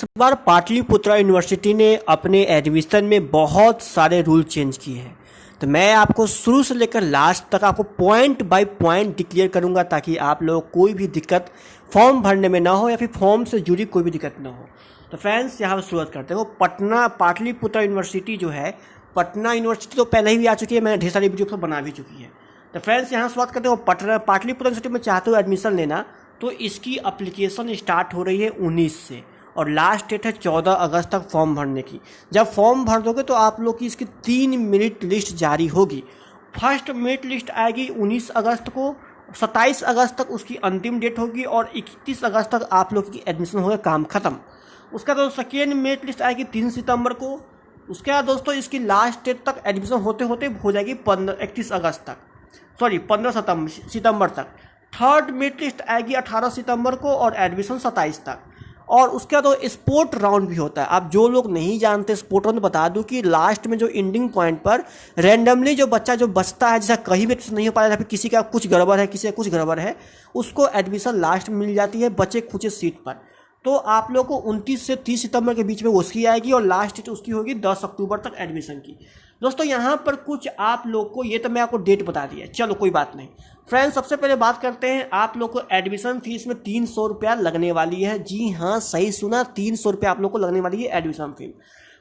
इस बार पाटलिपुत्रा यूनिवर्सिटी ने अपने एडमिशन में बहुत सारे रूल चेंज किए हैं। तो मैं आपको शुरू से लेकर लास्ट तक आपको पॉइंट बाय पॉइंट डिक्लेयर करूंगा ताकि आप लोग कोई भी दिक्कत फॉर्म भरने में ना हो या फिर फॉर्म से जुड़ी कोई भी दिक्कत ना हो। तो फ्रेंड्स यहाँ पर शुरुआत करते हैं। पटना पाटलिपुत्रा यूनिवर्सिटी जो है, पटना यूनिवर्सिटी तो पहले ही भी आ चुकी है, मैंने ढेर सारी वीडियो बना भी चुकी है। तो फ्रेंड्स यहाँ शुरुआत करते हैं। पाटलिपुत्रा यूनिवर्सिटी में चाहते हो एडमिशन लेना तो इसकी अप्लीकेशन स्टार्ट हो रही है 19 से और लास्ट डेट है 14 अगस्त तक फॉर्म भरने की। जब फॉर्म भर दोगे तो आप लोग की इसकी 3 मेरिट लिस्ट जारी होगी। फर्स्ट मेरिट लिस्ट आएगी 19 अगस्त को, 27 अगस्त तक उसकी अंतिम डेट होगी और 31 अगस्त तक आप लोग की एडमिशन होगा, काम खत्म। उसका तो सेकेंड मेरिट लिस्ट आएगी 3 सितंबर को। उसके बाद दोस्तों इसकी लास्ट डेट तक एडमिशन होते होते हो जाएगी 31 अगस्त तक, सॉरी 15 सितंबर तक। थर्ड मेरिट लिस्ट आएगी 18 सितंबर को और एडमिशन 27 तक। और उसके बाद तो स्पोर्ट राउंड भी होता है। आप जो लोग नहीं जानते स्पोर्ट राउंड बता दूं कि लास्ट में जो एंडिंग पॉइंट पर रैंडमली जो बच्चा जो बचता है, जैसा कहीं भी नहीं हो पाया, फिर किसी का कुछ गड़बड़ है, किसी का कुछ गड़बड़ है, उसको एडमिशन लास्ट में मिल जाती है बचे खुचे सीट पर। तो आप लोग को 29 से 30 सितंबर के बीच में उसकी आएगी और लास्ट डेट उसकी होगी 10 अक्टूबर तक एडमिशन की। दोस्तों यहाँ पर कुछ आप लोग को, ये तो मैं आपको डेट बता दिया, चलो कोई बात नहीं। फ्रेंड्स सबसे पहले बात करते हैं, आप लोग को एडमिशन फीस में 300 रुपया लगने वाली है। जी हाँ, सही सुना, 300 रुपया आप लोग को लगने वाली है एडमिशन फी।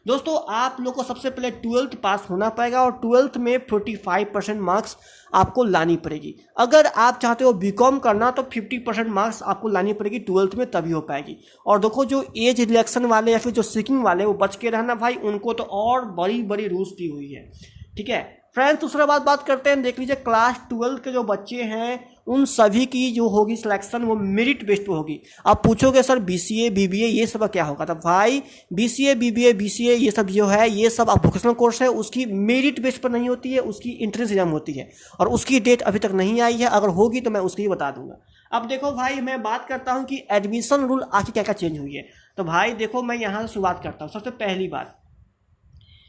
दोस्तों आप लोग को सबसे पहले 12th पास होना पड़ेगा और 12th में 45% मार्क्स आपको लानी पड़ेगी। अगर आप चाहते हो बीकॉम करना तो 50% मार्क्स आपको लानी पड़ेगी 12th में, तभी हो पाएगी। और देखो जो एज रिलेक्शन वाले या फिर जो सीकिंग वाले वो बच के रहना भाई, उनको तो और बड़ी बड़ी रूल्स दी हुई है, ठीक है फ्रेंड्स। दूसरा बात करते हैं, देख लीजिए क्लास 12 के जो बच्चे हैं उन सभी की जो होगी सिलेक्शन वो मेरिट बेस्ड पे होगी। आप पूछोगे सर BCA BBA ये सब क्या होगा, तो भाई BCA BBA ये सब जो है, ये सब आप वोकेशनल कोर्स है, उसकी मेरिट बेस्ड पर नहीं होती है, उसकी एंट्रेंस एग्जाम होती है और उसकी डेट अभी तक नहीं आई है। अगर होगी तो मैं उसकी ही बता दूंगा। अब देखो भाई, मैं बात करता हूँ कि एडमिशन रूल आखिर क्या क्या चेंज हुई है। तो भाई देखो, मैं यहाँ से शुरुआत करता हूँ। सबसे पहली बात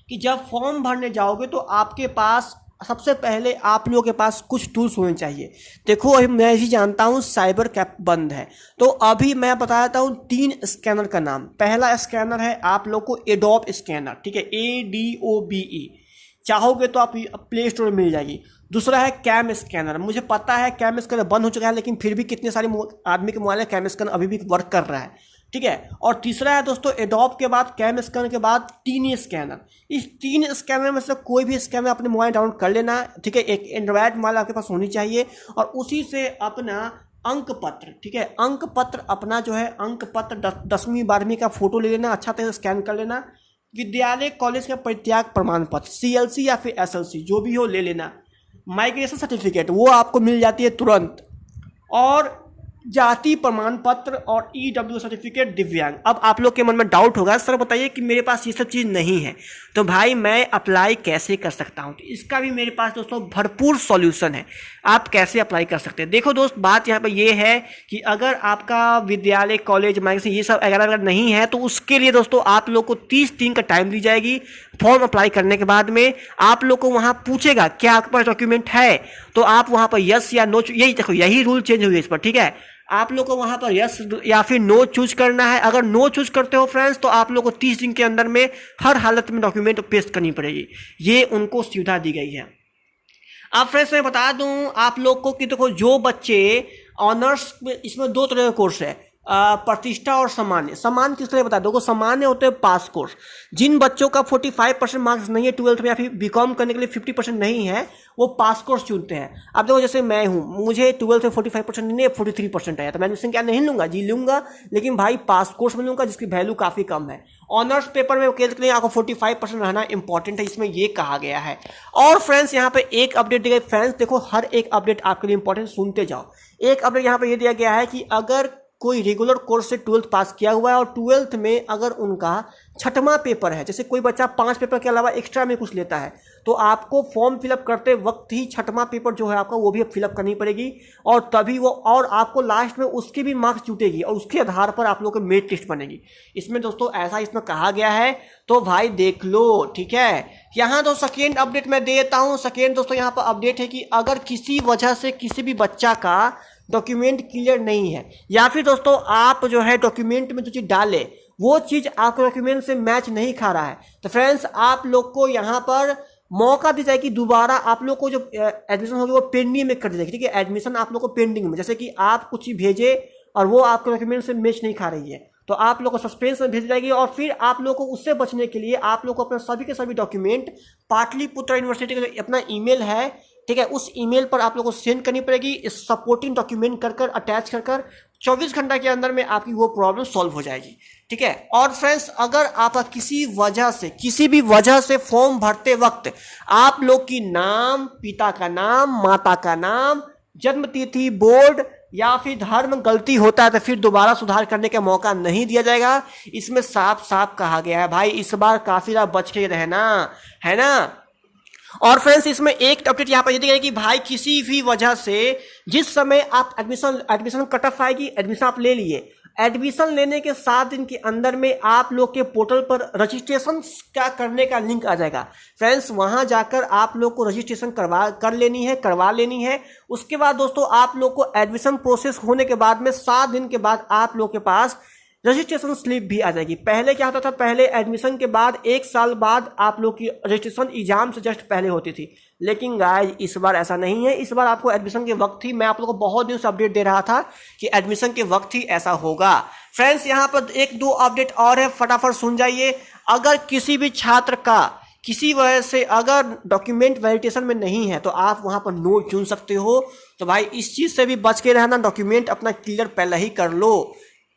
कि जब फॉर्म भरने जाओगे तो आपके पास सबसे पहले आप लोगों के पास कुछ टूल्स होने चाहिए। देखो अभी मैं भी जानता हूँ साइबर कैफ बंद है, तो अभी मैं बता देता हूँ 3 स्कैनर का नाम। पहला स्कैनर है आप लोग को एडोब स्कैनर, ठीक है, ADOBE, चाहोगे तो आप प्ले स्टोर में मिल जाएगी। दूसरा है कैम स्कैनर। मुझे पता है कैम स्कैनर बंद हो चुका है, लेकिन फिर भी कितने सारे आदमी के मोबाइल में कैम स्कैनर अभी भी वर्क कर रहा है, ठीक है। और तीसरा है दोस्तों एडोब के बाद, कैम स्कैनर के बाद 3 स्कैनर। इस 3 स्कैनर में से कोई भी स्कैनर अपने मोबाइल डाउनलोड कर लेना, ठीक है। एक एंड्रॉयड मोबाइल आपके पास होनी चाहिए और उसी से अपना अंक पत्र, ठीक है, अंक पत्र अपना जो है अंक पत्र 10वीं 12वीं का फोटो ले लेना, अच्छा तरह स्कैन कर लेना। विद्यालय कॉलेज का परित्याग प्रमाण पत्र CLC या फिर SLC जो भी हो ले लेना। माइग्रेशन सर्टिफिकेट वो आपको मिल जाती है तुरंत, और जाति प्रमाण पत्र और EW सर्टिफिकेट दिव्यांग। अब आप लोग के मन में डाउट होगा, सर बताइए कि मेरे पास ये सब चीज़ नहीं है तो भाई मैं अप्लाई कैसे कर सकता हूँ। तो इसका भी मेरे पास दोस्तों भरपूर सॉल्यूशन है, आप कैसे अप्लाई कर सकते हैं। देखो दोस्त, बात यहाँ पर ये है कि अगर आपका विद्यालय कॉलेज माइग्रेशन ये सब अगर नहीं है तो उसके लिए दोस्तों आप लोग को 30 दिन का टाइम दी जाएगी। फॉर्म अप्लाई करने के बाद में आप लोग को वहाँ पूछेगा क्या आपके पास डॉक्यूमेंट है, तो आप वहाँ पर यस या नो, यही देखो यही रूल चेंज हुई है इस पर, ठीक है। आप लोग को वहाँ पर यस या फिर नो चूज करना है। अगर नो चूज करते हो फ्रेंड्स तो आप लोग को 30 दिन के अंदर में हर हालत में डॉक्यूमेंट पेश करनी पड़ेगी, ये उनको सुविधा दी गई है। अब फ्रेंड्स मैं बता दूं आप लोग को कि देखो जो बच्चे ऑनर्स में, इसमें 2 तरह का कोर्स है, प्रतिष्ठा और सामान्य। सामान्य किस तरह बता दो, सामान्य होते हैं पास कोर्स। जिन बच्चों का 45% मार्क्स नहीं है 12th में या फिर बीकॉम करने के लिए 50% नहीं है, वो पास कोर्स चुनते हैं। अब देखो जैसे मैं हूँ, मुझे 12th में 45% नहीं है, 43% है, तो मैं एडमिशन क्या नहीं लूंगा, जी लूंगा, लेकिन भाई पास कोर्स में लूंगा जिसकी वैल्यू काफ़ी कम है। ऑनर्स पेपर में के लिए आपको 45% रहना इंपॉर्टेंट है, इसमें ये कहा गया है। और फ्रेंड्स यहाँ पे एक अपडेट दी गई। फ्रेंड्स देखो हर एक अपडेट आपके लिए इंपॉर्टेंट, सुनते जाओ। एक अपडेट यहाँ पे ये दिया गया है कि अगर कोई रेगुलर कोर्स से 12th पास किया हुआ है और 12th में अगर उनका 6वां पेपर है, जैसे कोई बच्चा 5 पेपर के अलावा एक्स्ट्रा में कुछ लेता है, तो आपको फॉर्म फिलअप करते वक्त ही 6वां पेपर जो है आपका वो भी फिलअप करनी पड़ेगी और तभी वो, और आपको लास्ट में उसकी भी मार्क्स जुटेगी और उसके आधार पर आप लोग की मेरिट लिस्ट बनेगी। इसमें दोस्तों ऐसा इसमें कहा गया है, तो भाई देख लो, ठीक है। यहाँ तो सेकेंड अपडेट मैं देता हूँ। सेकेंड दोस्तों यहाँ पर अपडेट है कि अगर किसी वजह से किसी भी बच्चा का डॉक्यूमेंट क्लियर नहीं है या फिर दोस्तों आप जो है डॉक्यूमेंट में जो चीज़ डाले वो चीज़ आपके डॉक्यूमेंट से मैच नहीं खा रहा है, तो फ्रेंड्स आप लोग को यहाँ पर मौका दी जाएगी दोबारा। आप लोग को जो एडमिशन होगी वो पेंडिंग में कर दी जाएगी, ठीक है। एडमिशन आप लोग को पेंडिंग में, जैसे कि आप कुछ ही भेजे और वो आपके डॉक्यूमेंट से मैच नहीं खा रही है, तो आप लोग को सस्पेंस में भेज जाएगी। और फिर आप लोग को उससे बचने के लिए आप लोग को अपने सभी के सभी डॉक्यूमेंट पाटलिपुत्र यूनिवर्सिटी का जो अपना ईमेल है, ठीक है, उस ईमेल पर आप लोग को सेंड करनी पड़ेगी। इस सपोर्टिंग डॉक्यूमेंट कर अटैच कर 24 घंटा के अंदर में आपकी वो प्रॉब्लम सॉल्व हो जाएगी, ठीक है। और फ्रेंड्स अगर आप किसी भी वजह से फॉर्म भरते वक्त आप लोग की नाम, पिता का नाम, माता का नाम, जन्म तिथि, बोर्ड या फिर धर्म गलती होता है तो फिर दोबारा सुधार करने का मौका नहीं दिया जाएगा। इसमें साफ साफ कहा गया है भाई, इस बार काफी ज्यादा बच के रहना, है ना। और फ्रेंड्स इसमें एक अपडेट यहाँ पर यदि है कि भाई किसी भी वजह से जिस समय आप एडमिशन कट ऑफ आएगी, एडमिशन आप ले लिए, एडमिशन लेने के 7 दिन के अंदर में आप लोग के पोर्टल पर रजिस्ट्रेशन क्या करने का लिंक आ जाएगा। फ्रेंड्स वहां जाकर आप लोग को रजिस्ट्रेशन करवा लेनी है। उसके बाद दोस्तों आप लोग को एडमिशन प्रोसेस होने के बाद में 7 दिन के बाद आप लोग के पास रजिस्ट्रेशन स्लिप भी आ जाएगी। पहले क्या होता था, पहले एडमिशन के बाद 1 साल बाद आप लोग की रजिस्ट्रेशन एग्जाम से जस्ट पहले होती थी, लेकिन गाइस इस बार ऐसा नहीं है। इस बार आपको एडमिशन के वक्त ही, मैं आप लोगों को बहुत दिन से अपडेट दे रहा था कि एडमिशन के वक्त ही ऐसा होगा। फ्रेंड्स यहाँ पर 1-2 अपडेट और है, फटाफट सुन जाइए। अगर किसी भी छात्र का किसी वजह से अगर डॉक्यूमेंट वैलिडेशन में नहीं है तो आप वहां पर नो चुन सकते हो। तो भाई इस चीज से भी बच के रहना, डॉक्यूमेंट अपना क्लियर पहले ही कर लो,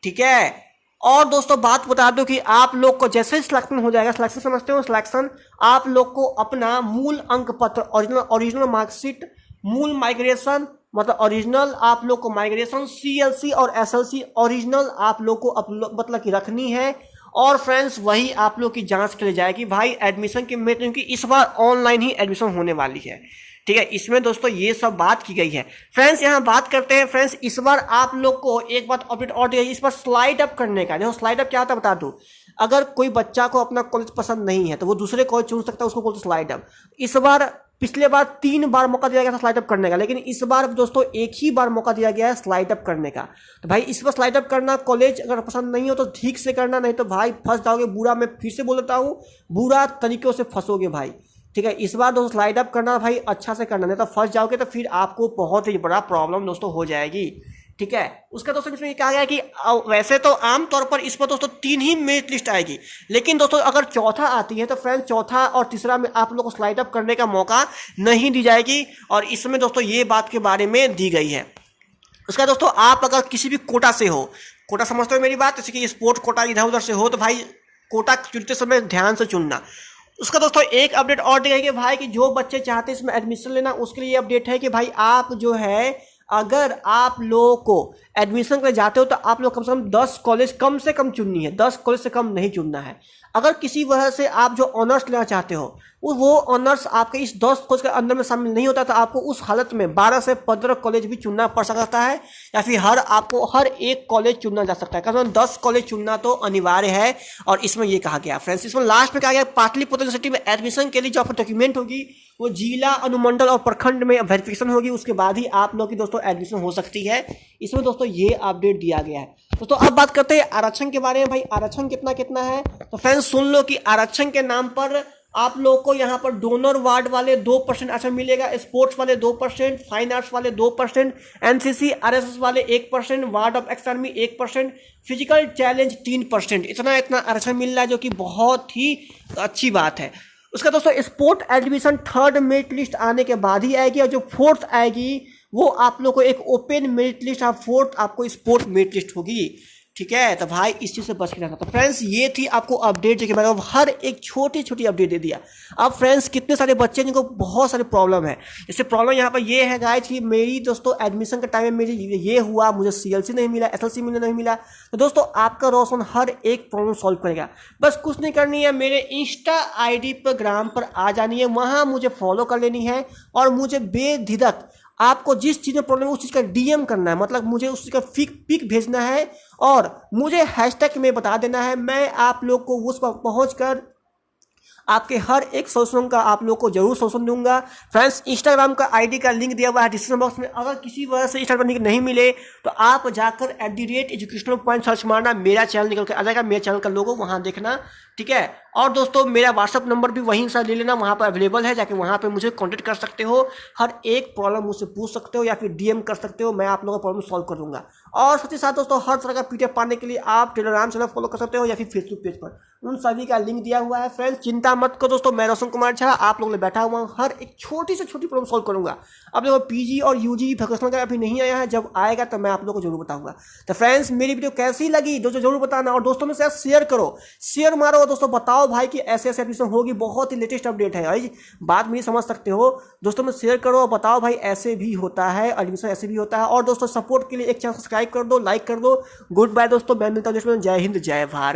ठीक है। और दोस्तों बात बता दो कि आप लोग को जैसे सिलेक्शन हो जाएगा, सिलेक्शन समझते हो, सिलेक्शन आप लोग को अपना मूल अंक पत्र, ओरिजिनल मार्कशीट, मूल माइग्रेशन मतलब ओरिजिनल आप लोग को माइग्रेशन, CLC और SLC ओरिजिनल आप लोग को मतलब कि रखनी है। और फ्रेंड्स वही आप लोग की जांच के लिए जाएगी भाई एडमिशन के में, क्योंकि इस बार ऑनलाइन ही एडमिशन होने वाली है, ठीक है। इसमें दोस्तों ये सब बात की गई है। फ्रेंड्स यहाँ बात करते हैं, फ्रेंड्स इस बार आप लोग को एक बात अपडेट और दी गई, इस बार स्लाइड अप करने का। देखो स्लाइड अप क्या होता है बता दूं, अगर कोई बच्चा को अपना कॉलेज पसंद नहीं है तो वो दूसरे कॉलेज चुन सकता है, उसको बोलते स्लाइड अप। इस बार पिछले बार 3 बार मौका दिया गया था स्लाइड अप करने का, लेकिन इस बार दोस्तों एक ही बार मौका दिया गया है स्लाइड अप करने का। तो भाई इस बार स्लाइड अप करना, कॉलेज अगर पसंद नहीं हो तो ठीक से करना, नहीं तो भाई फंस जाओगे बुरा। मैं फिर से बोल देता हूँ, बुरा तरीकों से फंसोगे भाई, ठीक है। इस बार दोस्तों स्लाइड अप करना भाई अच्छा से करना, नहीं तो फंस जाओगे तो फिर आपको बहुत ही बड़ा प्रॉब्लम दोस्तों हो जाएगी, ठीक है। उसका दोस्तों इसमें ये कहा गया है कि वैसे तो आमतौर पर इस पर दोस्तों 3 ही मेरिट लिस्ट आएगी, लेकिन दोस्तों अगर चौथा आती है तो फ्रेंड्स चौथा और तीसरा में आप लोग को स्लाइड अप करने का मौका नहीं दी जाएगी। और इसमें दोस्तों ये बात के बारे में दी गई है। उसका दोस्तों आप अगर किसी भी कोटा से हो, कोटा समझते हो मेरी बात, जैसे कि स्पोर्ट कोटा इधर उधर से हो, तो भाई कोटा चुनते समय ध्यान से चुनना। उसका दोस्तों एक अपडेट और दिया कि भाई कि जो बच्चे चाहते हैं इसमें एडमिशन लेना, उसके लिए अपडेट है कि भाई आप जो है अगर आप लोगों को एडमिशन के लिए जाते हो तो आप लोग कम से कम 10 कॉलेज कम से कम चुननी है, 10 कॉलेज से कम नहीं चुनना है। अगर किसी वजह से आप जो ऑनर्स लेना चाहते हो वो ऑनर्स आपके इस 10 कॉलेज के अंदर में शामिल नहीं होता तो आपको उस हालत में 12 से 15 कॉलेज भी चुनना पड़ सकता है, या फिर आपको हर एक कॉलेज चुनना जा सकता है। कम से कम 10 कॉलेज चुनना तो अनिवार्य है। और इसमें ये कहा गया फ्रेंड्स, इसमें लास्ट में कहा गया पाटलिपुत्र यूनिवर्सिटी में एडमिशन के लिए जो आपका डॉक्यूमेंट होगी वो जिला, अनुमंडल और प्रखंड में वेरिफिकेशन होगी, उसके बाद ही आप लोग की दोस्तों एडमिशन हो सकती है। इसमें दोस्तों ये अपडेट दिया गया है। दोस्तों अब बात करते हैं आरक्षण के बारे में। भाई आरक्षण कितना कितना है, तो फ्रेंड्स सुन लो कि आरक्षण के नाम पर आप लोगों को यहाँ पर डोनर वार्ड वाले 2% आरक्षण मिलेगा, स्पोर्ट्स वाले 2%, फाइन आर्ट्स वाले 2%, NCC RSS वाले 1%, ward of ex army 1%, physical challenge 3%। इतना आरक्षण मिल रहा है जो कि बहुत ही अच्छी बात है। उसका दोस्तों sport admission 3rd merit list आने के बाद ही आएगी, और जो 4th आएगी वो आप लोग को एक ओपन मेरिट लिस्ट, 4th आपको स्पोर्ट मेरिट लिस्ट होगी, ठीक है। तो भाई इस चीज से बच के रहना। तो फ्रेंड्स ये थी आपको अपडेट जो कि मैंने हर एक छोटी छोटी अपडेट दे दिया। अब फ्रेंड्स कितने सारे बच्चे हैं जिनको बहुत सारे प्रॉब्लम है, जैसे प्रॉब्लम यहाँ पर ये है गाइस कि मेरी दोस्तों एडमिशन के टाइम में मेरी ये हुआ, मुझे CLC नहीं मिला, SLC नहीं मिला। तो दोस्तों आपका रोशन हर एक प्रॉब्लम सॉल्व करेगा। बस कुछ नहीं करनी है, मेरे इंस्टा ID पर ग्राम पर आ जानी है, वहाँ मुझे फॉलो कर लेनी है और मुझे बेझिझक आपको जिस चीज़ में प्रॉब्लम है उस चीज़ का DM करना है, मतलब मुझे उस चीज़ का पिक भेजना है और मुझे हैशटैग में बता देना है। मैं आप लोग को उस पर पहुँच कर आपके हर एक सोल्यूशन का आप लोग को जरूर सोल्यूशन दूंगा। फ्रेंड्स, इंस्टाग्राम का आईडी का लिंक दिया हुआ है डिस्क्रिप्शन बॉक्स में। अगर किसी वजह से इंस्टाग्राम लिंक नहीं मिले तो आप जाकर @एजुकेशनल पॉइंट सर्च मारना, मेरा चैनल निकल के आ जाएगा, मेरे चैनल का लोगो वहां देखना, ठीक है। और दोस्तों मेरा व्हाट्सअप नंबर भी वहीं से ले लेना, वहां पर अवेलेबल है, जाके वहां पर मुझे कॉन्टेक्ट कर सकते हो, हर एक प्रॉब्लम मुझसे पूछ सकते हो या फिर डीएम कर सकते हो, मैं आप लोगों का प्रॉब्लम सॉल्व कर दूंगा। और साथ ही साथ दोस्तों हर तरह का पीडीएफ पाने के लिए आप टेलीग्राम चैनल फॉलो कर सकते हो या फिर फेसबुक पेज पर, उन सभी का लिंक दिया हुआ है। फ्रेंड्स, चिंता मत करो दोस्तों, मैं रोशन कुमार झा आप लोगों ने बैठा हुआ हूँ, हर एक छोटी से छोटी प्रॉब्लम सॉल्व करूंगा। अब देखो पीजी और यूजी प्रोफेशनल का अभी नहीं आया है, जब आएगा तो मैं आप लोगों को जरूर बताऊंगा। तो फ्रेंड्स, मेरी वीडियो कैसी लगी दोस्तों जरूर बताना, और दोस्तों में से शेयर करो, शेयर मारो दोस्तों, बताओ भाई कि ऐसे ऐसे एडमिशन होगी, बहुत ही लेटेस्ट अपडेट है भाई, बात मेरी समझ सकते हो। दोस्तों में शेयर करो और बताओ भाई ऐसे भी होता है, एडमिशन ऐसे भी होता है। और दोस्तों सपोर्ट के लिए एक चैनल सब्सक्राइब कर दो, लाइक कर दो। गुड बाय दोस्तों, मैं मिलता हूँ। जय हिंद, जय भारत।